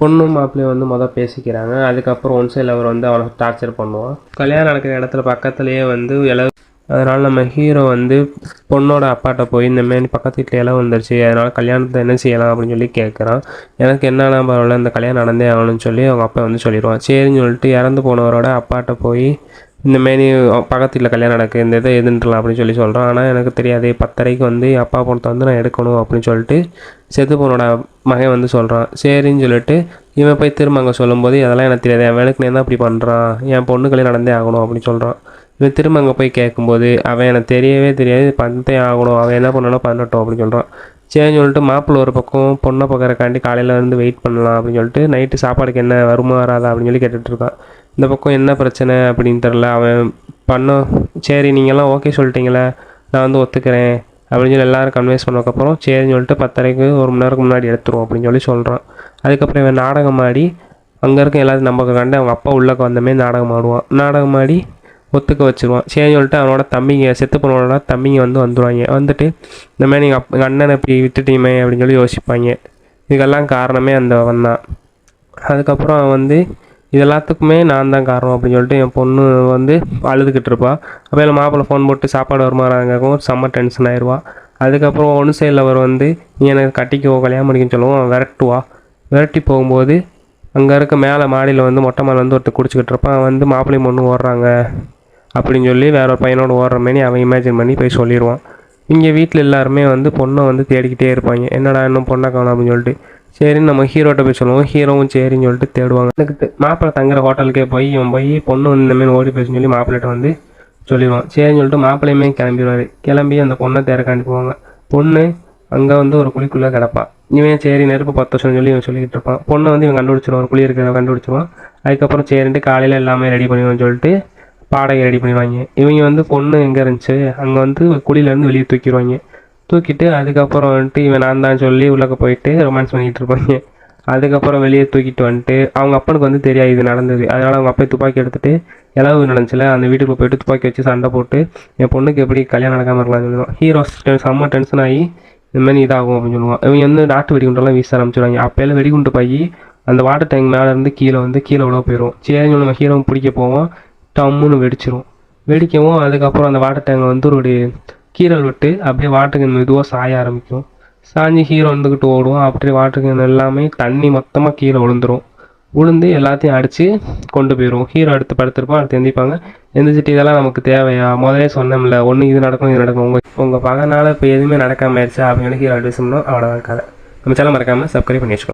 பொண்ணும் மாப்பிள்ளையும் வந்து மொதல் பேசிக்கிறாங்க. அதுக்கப்புறம் ஒன் சைடில் அவர் வந்து அவனை டார்ச்சர் பண்ணுவான். கல்யாணம் நடக்கிற இடத்துல பக்கத்துலேயே வந்து அதனால் நம்ம ஹீரோ வந்து பொண்ணோட அப்பாட்ட போய் இந்தமாரி பக்கத்து வீட்டில் இலை வந்துருச்சு, அதனால் கல்யாணத்தை என்ன செய்யலாம் அப்படின்னு சொல்லி கேட்குறான். எனக்கு என்னன்னா பரவாயில்ல, இந்த கல்யாணம் நடந்தே ஆகணும்னு சொல்லி அவங்க அப்பா வந்து சொல்லிடுவான். சரின்னு சொல்லிட்டு இறந்து போனவரோட அப்பாட்ட போய் இந்தமாரி பக்கத்து வீட்டில் கல்யாணம் நடக்குது, இந்த இதை எதுன்றலாம் அப்படின்னு சொல்லி சொல்கிறான். ஆனால் எனக்கு தெரியாது, 10:30 வந்து அப்பா பொண்ணத்தை வந்து நான் எடுக்கணும் அப்படின்னு சொல்லிட்டு செத்து போனோட மகன் வந்து சொல்கிறான். சரின்னு சொல்லிட்டு இவன் போய் திரும்ப அங்கே சொல்லும்போது அதெல்லாம் எனக்கு தெரியாது, என் வேலைக்கு தான் அப்படி பண்ணுறான், என் பொண்ணு கல்யாணம் நடந்தே ஆகணும் அப்படின்னு சொல்கிறான். இவன் திரும்ப அங்கே போய் கேட்கும்போது அவன் எனக்கு தெரியவே தெரியாது, பண்ணத்தே ஆகணும், அவன் என்ன பண்ணணும் பண்ணட்டும் அப்படின்னு சொல்கிறான். சரின்னு சொல்லிட்டு மாப்பிள்ளை ஒரு பக்கம் பொண்ணை பார்க்குறக்காண்டி காலையில் வந்து வெயிட் பண்ணலாம் அப்படின்னு சொல்லிட்டு நைட்டு சாப்பாடுக்கு என்ன வருமா வராதா அப்படின்னு சொல்லி கேட்டுட்ருக்கான். இந்த பக்கம் என்ன பிரச்சனை அப்படின்னு தெரில. அவன் சரி நீங்கள்லாம் ஓகே சொல்லிட்டீங்களே, நான் வந்து ஒத்துக்கிறேன் அப்படின்னு சொல்லி எல்லோரும் கன்வின்ஸ் பண்ணதுக்கப்புறம் சரின்னு சொல்லிட்டு 10:30 1 மணி நேரத்துக்கு முன்னாடி எடுத்துருவோம் அப்படின்னு சொல்லி சொல்கிறான். அதுக்கப்புறம் இவன் நாடகம் ஆடி அங்கே இருக்க எல்லாத்தையும் நம்ப கண்டு அவங்க அப்பா உள்ளக்க வந்தமாரி நாடகம் ஆடுவான். நாடகம் ஆடி ஒத்துக்க வச்சுருவான். சரின்னு சொல்லிட்டு அவனோட தம்பிங்க செத்து போனோட தம்பிங்க வந்து வந்துடுவாங்க. வந்துட்டு இந்தமாதிரி எங்கள் அண்ணனை இப்படி விட்டுட்டீமே அப்படின்னு சொல்லி யோசிப்பாங்க. இதுக்கெல்லாம் காரணமே அந்த அவன் தான். அதுக்கப்புறம் அவன் வந்து இது எல்லாத்துக்குமே நான் தான் காரணம் அப்படின்னு சொல்லிட்டு என் பொண்ணு வந்து அழுதுகிட்டு இருப்பாள். அப்போ இல்லை மாப்பிள்ளை ஃபோன் போட்டு சாப்பாடு வருமாறாங்கவும் செம்ம டென்ஷன் ஆயிடுவாள். அதுக்கப்புறம் ஒன்று சைடில் அவர் வந்து நீ எனக்கு கட்டிக்கோ கல்யாணம் பண்ணிக்கன்னு சொல்லுவோம். அவன் விரட்டி போகும்போது அங்கே இருக்க மேலே மாடியில் வந்து மொட்டை மாடியில் வந்து ஒருத்தர் குடிச்சிக்கிட்டு இருப்பான். அவன் வந்து மாப்பிள்ளையும் பொண்ணு ஓடுறாங்க அப்படின்னு சொல்லி வேற ஒரு பையனோட ஓடுற மாரி அவன் இமேஜின் பண்ணி போய் சொல்லிடுவான். இங்கே வீட்டில் எல்லாருமே வந்து பொண்ணை வந்து தேடிக்கிட்டே இருப்பாங்க, என்னடா இன்னும் பொண்ணை காணும் அப்படின்னு சொல்லிட்டு. சரின்னு நம்ம ஹீரோட்ட போய் சொல்லுவோம். ஹீரோவும் சரின்னு சொல்லிட்டு தேடுவாங்க. எனக்கு மாப்பிள்ளை தங்குற ஹோட்டலுக்கே போய் இவன் போய் பொண்ணு வந்து இந்தமாரி ஓடி போயின்னு சொல்லி மாப்பிள்ளைகிட்ட வந்து சொல்லிடுவான். சரின்னு சொல்லிட்டு மாப்பிள்ளையுமே கிளம்பிடுவார். கிளம்பி அந்த பொண்ணை தேடக்காண்டி போவாங்க. பொண்ணு அங்கே வந்து ஒரு குழிக்குள்ளே கிடப்பான். இவன் சரி நெருப்பு 10 வருஷம்னு சொல்லி இவன் சொல்லிக்கிட்டு இருப்பான். பொண்ணை வந்து இவன் கண்டுபிடிச்சிருவான், ஒரு குழி இருக்கிறத கண்டுபிடிச்சிருவான். அதுக்கப்புறம் சரின்ட்டு காலையில் எல்லாமே ரெடி பண்ணிடுவான்னு சொல்லிட்டு பாடகை ரெடி பண்ணிடுவாங்க. இவங்க வந்து பொண்ணு எங்கே இருந்துச்சு அங்கே வந்து குழியிலேருந்து வெளியே தூக்கிட்டு அதுக்கப்புறம் வந்துட்டு இவன் நான் தான் சொல்லி உள்ளக்க போயிட்டு ரொமான்ஸ் பண்ணிகிட்டு இருப்பாங்க. அதுக்கப்புறம் வெளியே தூக்கிட்டு வந்துட்டு அவங்க அப்பனுக்கு வந்து தெரியாது இது நடந்தது. அதனால் அவங்க அப்பா துப்பாக்கி எடுத்துகிட்டு இளவு நடந்துச்சுல அந்த வீட்டுக்குள்ளே போயிட்டு துப்பாக்கி வச்சு சண்டை போட்டு என் பொண்ணுக்கு எப்படி கல்யாணம் நடக்காமல் இருக்கலாம்னு சொல்லுவான். ஹீரோ செம்ம டென்ஷன் ஆகி இந்தமாதிரி இதாகும் அப்படின்னு சொல்லுவான். இவங்க வந்து நாட்டு வெடிகுண்டெல்லாம் வீச ஆரம்பிச்சிடுவாங்க. அப்போல்லாம் வெடிகுண்டு போய் அந்த வாட்டர் டேங்க் மேலே இருந்து கீழே விட போயிடும். சரின்னு நம்ம ஹீரோ பிடிக்க போவோம், டம்முன்னு வெடிக்கவும் அதுக்கப்புறம் அந்த வாட்டர் டேங்கை வந்து ஒரு கீரல் விட்டு அப்படியே வாட்டர் கேன் மெதுவாக சாய ஆரம்பிக்கும். சாஞ்சி ஹீரோ வந்துக்கிட்டு ஓடுவோம். அப்படியே வாட்டர் கேன் எல்லாமே தண்ணி மொத்தமாக கீழே விழுந்து எல்லாத்தையும் அடித்து கொண்டு போயிடும். ஹீரோ அடுத்து படுத்திருப்பான், அடுத்து எந்திப்பாங்க. எந்திரிச்சிட்டு இதெல்லாம் நமக்கு தேவையா, முதலே சொன்னோம்ல ஒன்று இது நடக்கும் உங்கள் பகனால் இப்போ எதுவுமே நடக்காமல் ஆயிடுச்சா அப்படின்னு ஹீரோ அட்வைஸ் பண்ணோம். அவ்வளோதான் கதை. நம்ம சேனல் மறக்காமல் சப்ஸ்கிரைப் பண்ணி வச்சுக்கோங்க.